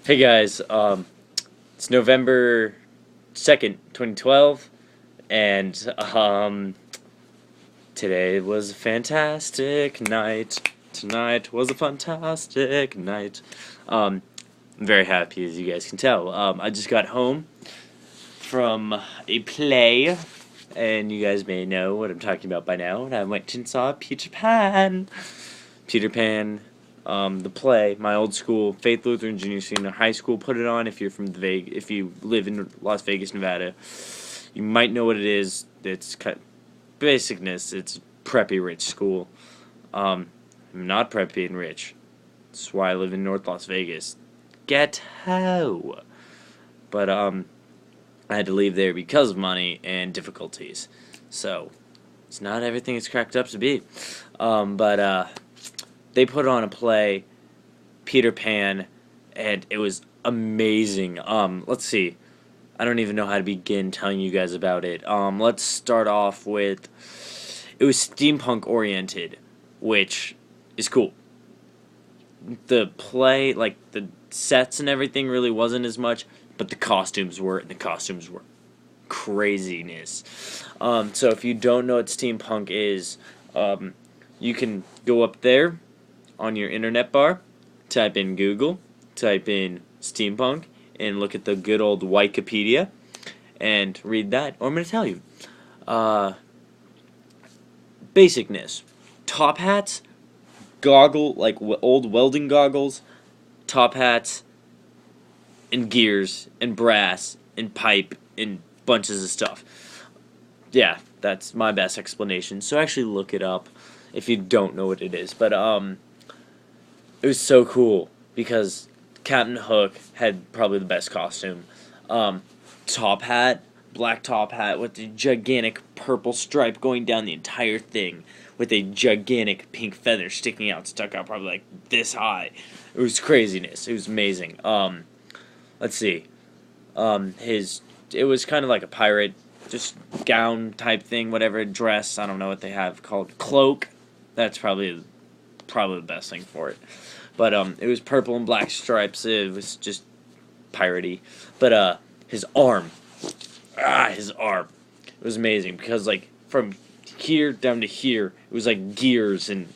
Hey guys, it's November 2nd, 2012, and today was a fantastic night. Tonight was a fantastic night. I'm very happy, as you guys can tell. I just got home from a play, and you guys may know what I'm talking about by now. And I went and saw Peter Pan. Peter Pan, the play. My old school, Faith Lutheran Junior Senior High School, put it on. If you're from if you live in Las Vegas, Nevada, you might know what it is. It's basicness. It's preppy rich school. I'm not preppy and rich. That's why I live in North Las Vegas. Ghetto. But I had to leave there because of money and difficulties. So it's not everything it's cracked up to be. But they put on a play, Peter Pan, and it was amazing. Let's see. I don't even know how to begin telling you guys about it. Let's start off with, it was steampunk oriented, which is cool. The play, like the sets and everything, really wasn't as much, but the costumes were, and the costumes were craziness. So if you don't know what steampunk is, you can go up there on your internet bar, type in Google, type in steampunk, and look at the good old Wikipedia, and read that. Or I'm going to tell you. Basicness. Top hats, old welding goggles, top hats, and gears, and brass, and pipe, and bunches of stuff. Yeah, that's my best explanation. So actually look it up if you don't know what it is. But it was so cool because Captain Hook had probably the best costume. Top hat, black top hat with a gigantic purple stripe going down the entire thing, with a gigantic pink feather sticking out, stuck out probably like this high. It was craziness. It was amazing. Let's see. It was kind of like a pirate, just gown type thing, whatever, dress. I don't know what they have called, cloak. That's probably the best thing for it. But it was purple and black stripes. It was just piratey. But his arm, it was amazing because like from here down to here, it was like gears and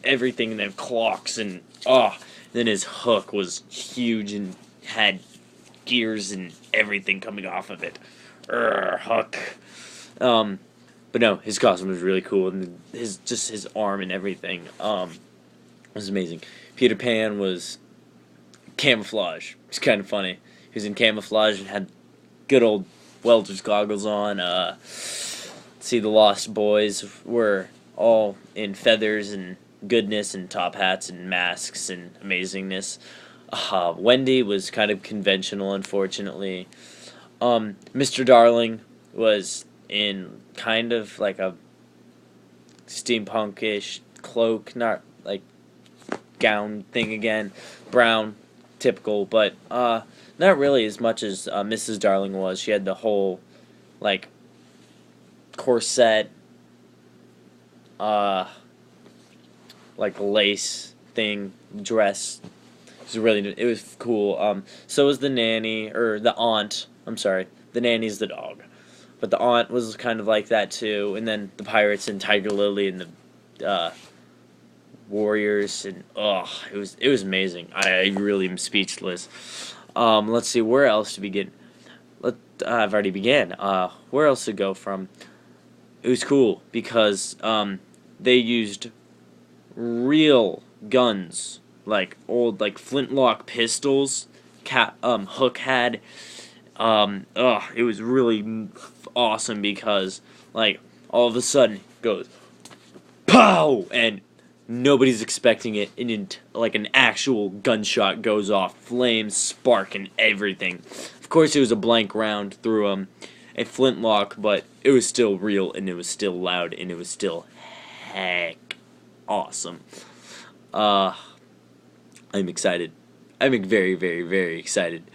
everything, and then clocks and then his hook was huge and had gears and everything coming off of it. Hook. But no, his costume was really cool, and his arm and everything was amazing. Peter Pan was camouflage. It's kind of funny. He was in camouflage and had good old welder's goggles on. See, the Lost Boys were all in feathers and goodness and top hats and masks and amazingness. Wendy was kind of conventional, unfortunately. Mr. Darling was in kind of like a steampunkish cloak, not like gown thing again, brown, typical, but not really as much as Mrs. Darling was. She had the whole like corset, like lace thing, dress. It was cool. So was the nanny, or the aunt. I'm sorry, the nanny's the dog, but the aunt was kind of like that too. And then the pirates and Tiger Lily and the warriors, and it was amazing. I really am speechless. Let's see, where else to begin. I've already began. Where else to go from? It was cool because they used real guns, like old like flintlock pistols. Hook had. It was really awesome because like all of a sudden it goes pow, and nobody's expecting it, and like an actual gunshot goes off, flames spark and everything. Of course, it was a blank round through a flintlock, but it was still real, and it was still loud, and it was still heck awesome. I'm excited. I'm very, very, very excited.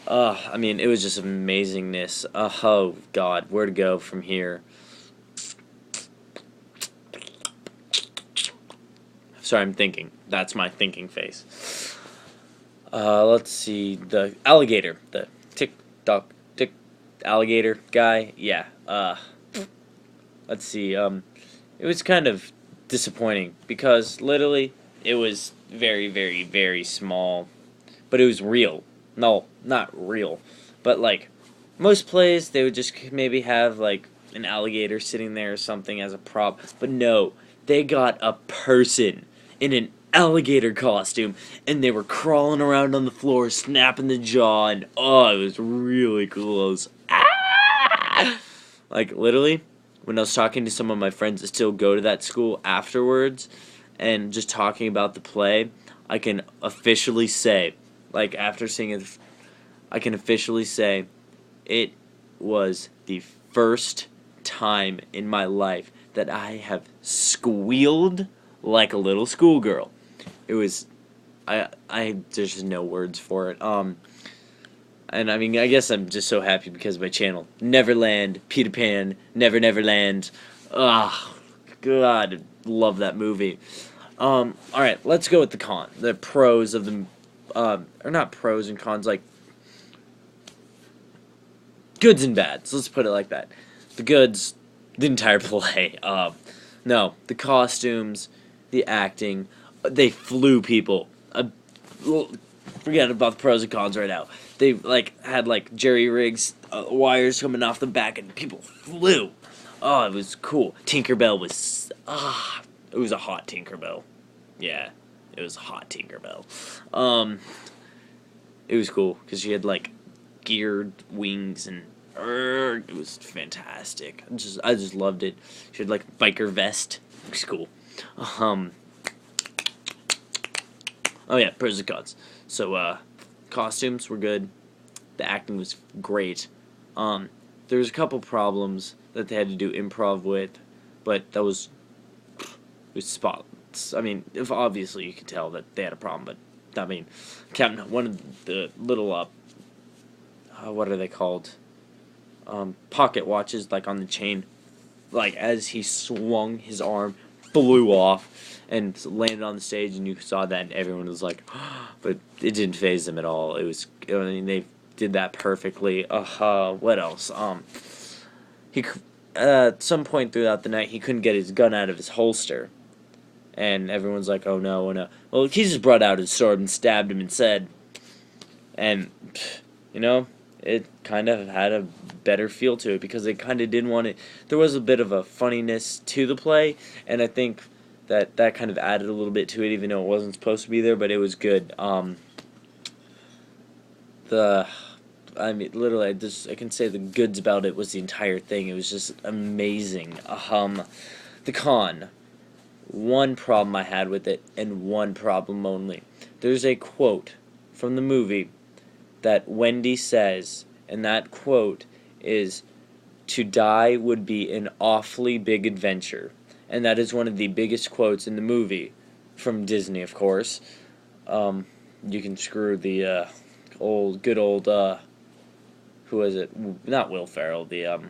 I mean, it was just amazingness. Oh God, where to go from here? Sorry, I'm thinking. That's my thinking face. Let's see, the alligator, the tick alligator guy. Yeah. Let's see. It was kind of disappointing because literally it was very, very, very small, but it was real. No, not real, but like most plays, they would just maybe have like an alligator sitting there or something as a prop. But no, they got a person in an alligator costume, and they were crawling around on the floor, snapping the jaw, and oh, it was really cool. It was, ah! Like literally, when I was talking to some of my friends that still go to that school afterwards, and just talking about the play, I can officially say, like after seeing it, I can officially say it was the first time in my life that I have squealed like a little schoolgirl. It was, there's just no words for it. And I mean, I guess I'm just so happy because of my channel. Neverland, Peter Pan, Never Never Land. Ah, God, love that movie. Alright, let's go with the pros of the, or not pros and cons, like, goods and bads. Let's put it like that. The goods, the entire play. No, the costumes, the acting, they flew people. Forget about the pros and cons right now. They like had like jerry rigs, wires coming off the back, and people flew. Oh, it was cool. Tinkerbell was it was a hot Tinkerbell. Yeah, it was a hot Tinkerbell. It was cool because she had like geared wings and it was fantastic. I just loved it. She had like a biker vest. It was cool. Oh yeah, pros and cons. So costumes were good. The acting was great. There was a couple problems that they had to do improv with, but that was spot. I mean, if obviously you could tell that they had a problem, but I mean, Captain, one of the little what are they called? Pocket watches, like on the chain, like as he swung his arm, flew off and landed on the stage, and you saw that, and everyone was like, but it didn't phase them at all. It was, I mean, they did that perfectly. What else? He at some point throughout the night, he couldn't get his gun out of his holster, and everyone's like, oh no, oh no. Well, he just brought out his sword and stabbed him instead, and you know, it kind of had a better feel to it because they kind of didn't want it. There was a bit of a funniness to the play, and I think that kind of added a little bit to it, even though it wasn't supposed to be there. But it was good. I mean, literally, I can say the goods about it was the entire thing. It was just amazing. The con. One problem I had with it, and one problem only. There's a quote from the movie that Wendy says, and that quote is, "To die would be an awfully big adventure." And that is one of the biggest quotes in the movie, from Disney, of course. You can screw the good old, who was it? Not Will Ferrell, the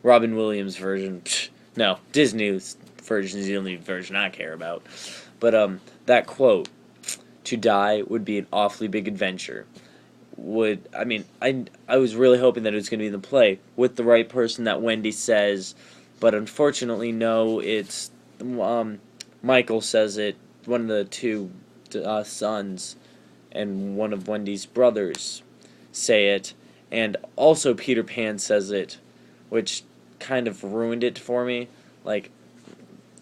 Robin Williams version. Psh, no, Disney's version is the only version I care about. But that quote, "To die would be an awfully big adventure," I mean, I was really hoping that it was going to be in the play with the right person that Wendy says, but unfortunately, no. It's Michael says it. One of the two sons and one of Wendy's brothers say it, and also Peter Pan says it, which kind of ruined it for me. Like,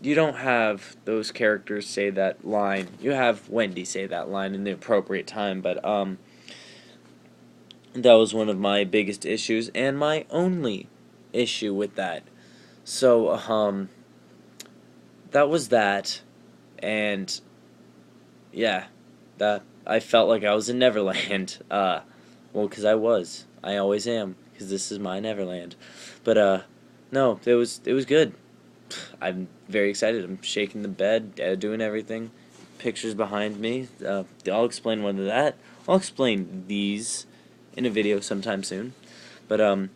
you don't have those characters say that line. You have Wendy say that line in the appropriate time, but that was one of my biggest issues and my only issue with that. So that was that, and yeah, that I felt like I was in Neverland. Well, because I always am, because this is my Neverland. But no, it was good. I'm very excited. I'm shaking the bed, doing everything. Pictures behind me. I'll explain one of that. I'll explain these in a video sometime soon. But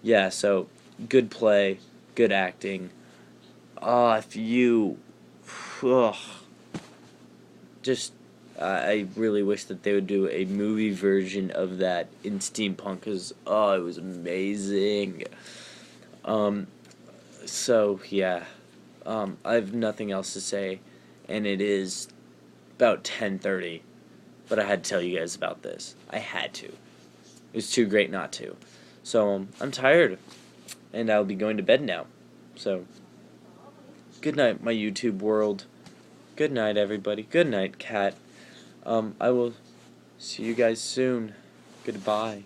yeah. So good play, good acting. If you, ugh, just I really wish that they would do a movie version of that in steampunk, because, oh, it was amazing. Um, so, yeah. I have nothing else to say, and it is about 10:30, but I had to tell you guys about this. I had to. It was too great not to. So, I'm tired, and I'll be going to bed now. So, good night, my YouTube world. Good night, everybody. Good night, Cat. I will see you guys soon. Goodbye.